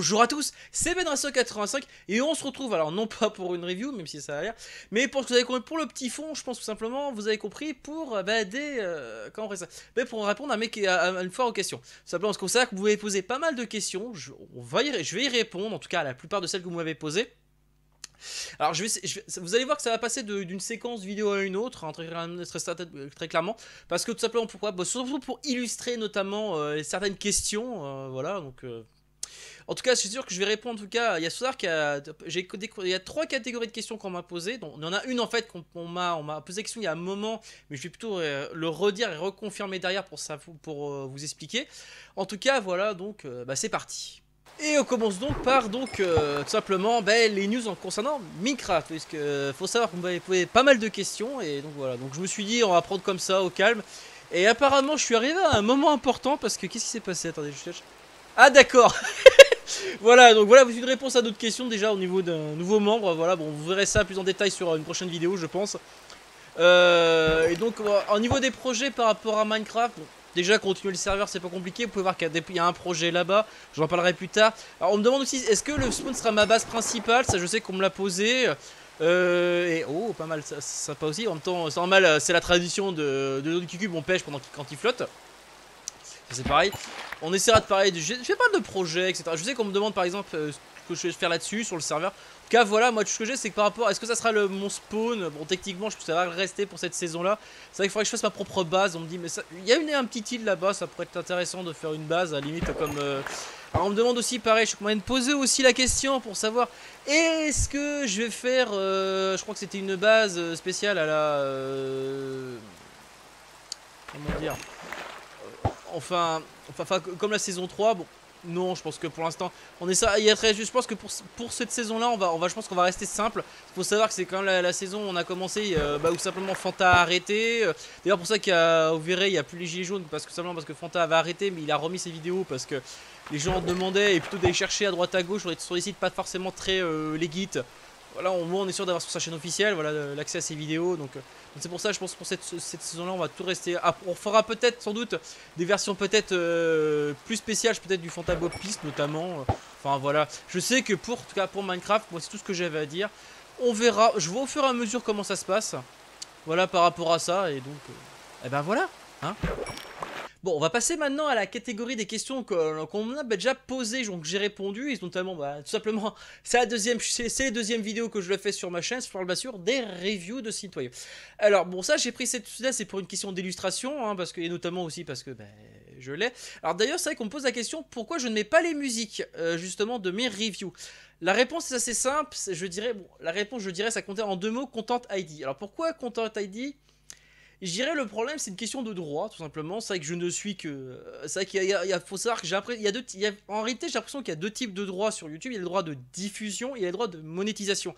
Bonjour à tous, c'est Benracio85 et on se retrouve, alors non pas pour une review, même si ça a l'air, mais pour ce que vous avez compris, pour le petit fond, je pense tout simplement, vous avez compris, pour comment on fait ça, pour répondre à une fois aux questions. Simplement parce qu'on sait que vous m'avez posé pas mal de questions, je vais y répondre, en tout cas à la plupart de celles que vous m'avez posées. Alors vous allez voir que ça va passer d'une séquence vidéo à une autre, hein, très clairement, parce que tout simplement pourquoi, surtout pour illustrer notamment certaines questions, voilà, donc... En tout cas, je suis sûr que je vais répondre. En tout cas, il y a ce soir il y a trois catégories de questions qu'on m'a posées. Donc, il y en a une en fait on m'a posé question il y a un moment, mais je vais plutôt le redire et reconfirmer derrière pour vous expliquer. En tout cas, voilà, donc c'est parti. Et on commence donc par tout simplement les news concernant Minecraft, parce que faut savoir que vous m'avez posé pas mal de questions et donc voilà. Donc je me suis dit on va prendre comme ça au calme. Et apparemment je suis arrivé à un moment important parce que qu'est-ce qui s'est passé? Attendez, je cherche. Ah d'accord. Voilà, donc voilà une réponse à d'autres questions déjà au niveau d'un nouveau membre. Voilà, bon, vous verrez ça plus en détail sur une prochaine vidéo, je pense. Et donc, au niveau des projets par rapport à Minecraft, bon, déjà continuer le serveur, c'est pas compliqué. Vous pouvez voir qu'il y a un projet là-bas, j'en parlerai plus tard. Alors, on me demande aussi, est-ce que le spawn sera ma base principale? Ça, je sais qu'on me l'a posé. Et oh, pas mal, ça pas aussi. En même temps, c'est normal, c'est la tradition de Cube, on pêche quand il flotte. C'est pareil. On essaiera de parler je fais pas de projet, etc. Je sais qu'on me demande par exemple ce que je vais faire là-dessus sur le serveur. En tout cas, voilà, moi tout ce que j'ai, c'est que par rapport. Est-ce que ça sera mon spawn? Bon, techniquement, ça va rester pour cette saison-là. C'est vrai qu'il faudrait que je fasse ma propre base. On me dit, mais ça. Il y a un petit île là-bas, ça pourrait être intéressant de faire une base, à la limite, comme. Alors, on me demande aussi, pareil, je suis moyen de poser aussi la question pour savoir est-ce que je vais faire. Je crois que c'était une base spéciale à la. Comment dire? Enfin, comme la saison 3, bon, non, je pense que pour l'instant, on est ça. Je pense que pour cette saison-là, je pense qu'on va rester simple. Il faut savoir que c'est quand même la saison où on a commencé, où simplement Fanta a arrêté. D'ailleurs, pour ça vous verrez, il n'y a plus les gilets jaunes, parce que Fanta avait arrêté, mais il a remis ses vidéos parce que les gens demandaient, et plutôt d'aller chercher à droite à gauche sur des sites pas forcément très legit. Voilà, on est sûr d'avoir sur sa chaîne officielle, voilà, l'accès à ses vidéos, donc c'est pour ça, je pense que pour cette saison-là, on va tout rester. Ah, on fera peut-être, sans doute, des versions peut-être plus spéciales, peut-être du Fanta Bob Piste notamment. Enfin voilà, je sais que en tout cas pour Minecraft, moi c'est tout ce que j'avais à dire. On verra, je vois au fur et à mesure comment ça se passe. Voilà par rapport à ça, et donc, et ben voilà, hein. Bon, on va passer maintenant à la catégorie des questions qu'on m'a déjà posées, donc j'ai répondu, et notamment, tout simplement, c'est les deuxièmes vidéos que je le fais sur ma chaîne, je parle bien sûr des reviews de sites web. Alors, bon, ça, j'ai pris celui-là, c'est pour une question d'illustration, hein, et notamment aussi parce que, je l'ai. Alors d'ailleurs, c'est vrai qu'on me pose la question, pourquoi je ne mets pas les musiques, justement, de mes reviews? La réponse est assez simple, la réponse, je dirais, ça comptait en deux mots, Content ID. Alors pourquoi Content ID? Je dirais le problème c'est une question de droit tout simplement, c'est vrai que je ne suis que... C'est vrai qu'il faut savoir que en réalité j'ai l'impression qu'il y a deux types de droits sur YouTube, il y a le droit de diffusion et il y a le droit de monétisation.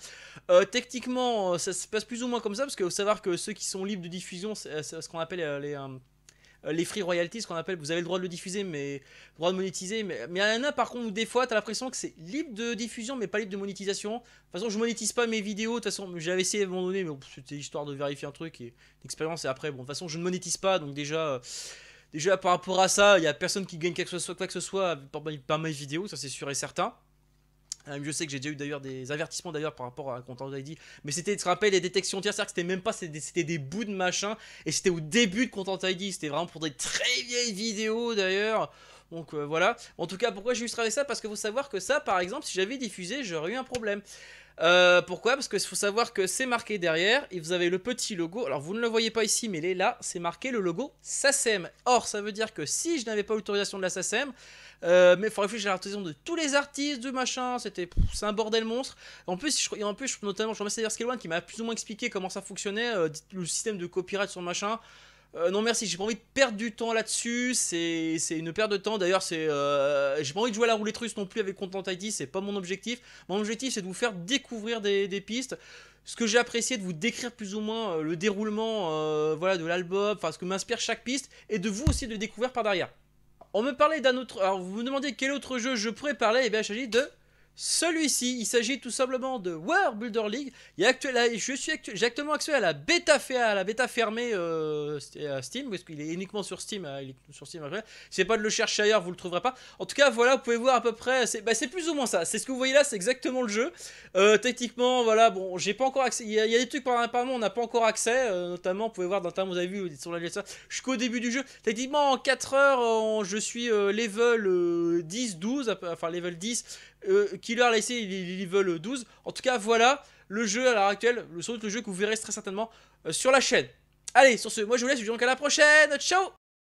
Techniquement ça se passe plus ou moins comme ça parce qu'il faut savoir que ceux qui sont libres de diffusion c'est ce qu'on appelle les free royalties, ce qu'on appelle, vous avez le droit de le diffuser, mais le droit de monétiser, mais il y en a par contre où des fois t'as l'impression que c'est libre de diffusion mais pas libre de monétisation. De toute façon je monétise pas mes vidéos, de toute façon j'avais essayé à un moment donné, mais bon, c'était histoire de vérifier un truc et une expérience et après bon de toute façon je ne monétise pas donc déjà par rapport à ça il y a personne qui gagne quoi que ce soit par mes vidéos, ça c'est sûr et certain. Je sais que j'ai déjà eu d'ailleurs des avertissements d'ailleurs par rapport à Content ID, mais c'était, tu te rappelles, les détections tiers, c'est-à-dire que c'était même pas, c'était des bouts de machin, et c'était au début de Content ID, c'était vraiment pour des très vieilles vidéos d'ailleurs. Donc voilà. En tout cas, pourquoi j'ai illustré avec ça? Parce qu'il faut savoir que ça, par exemple, si j'avais diffusé, j'aurais eu un problème. Pourquoi? Parce qu'il faut savoir que c'est marqué derrière et vous avez le petit logo. Alors vous ne le voyez pas ici, mais il est là. C'est marqué le logo SACEM. Or, ça veut dire que si je n'avais pas l'autorisation de la SACEM, mais il faut réfléchir à l'autorisation de tous les artistes, de machin. C'est un bordel monstre. En plus, notamment, je remercie d'ailleurs Scale One qui m'a plus ou moins expliqué comment ça fonctionnait, le système de copyright sur machin. Non merci, j'ai pas envie de perdre du temps là-dessus, c'est une perte de temps, d'ailleurs j'ai pas envie de jouer à la roulette russe non plus avec Content ID, c'est pas mon objectif. Mon objectif c'est de vous faire découvrir des pistes, ce que j'ai apprécié de vous décrire plus ou moins le déroulement voilà, de l'album, enfin ce que m'inspire chaque piste, et de vous aussi de le découvrir par derrière. On me parlait d'un autre, alors vous me demandez quel autre jeu je pourrais parler, et bien il s'agit de celui-ci, il s'agit tout simplement de War Builder League. J'ai actuellement accès à la bêta fermée Steam, parce qu'il est uniquement sur Steam. C'est pas de le chercher ailleurs, vous le trouverez pas. En tout cas, voilà, vous pouvez voir à peu près. C'est plus ou moins ça. C'est ce que vous voyez là, c'est exactement le jeu. Techniquement, voilà, bon, j'ai pas encore accès. Il y a des trucs apparemment, on n'a pas encore accès. Notamment, vous pouvez voir, notamment, vous avez vu sur la liste, jusqu'au début du jeu. Techniquement, en 4 heures, je suis level 10-12, enfin level 10. Killer l'a essayé, il est level 12. En tout cas, voilà le jeu à l'heure actuelle. Sans doute le jeu que vous verrez très certainement sur la chaîne. Allez, sur ce, moi je vous laisse, je vous dis donc à la prochaine. Ciao!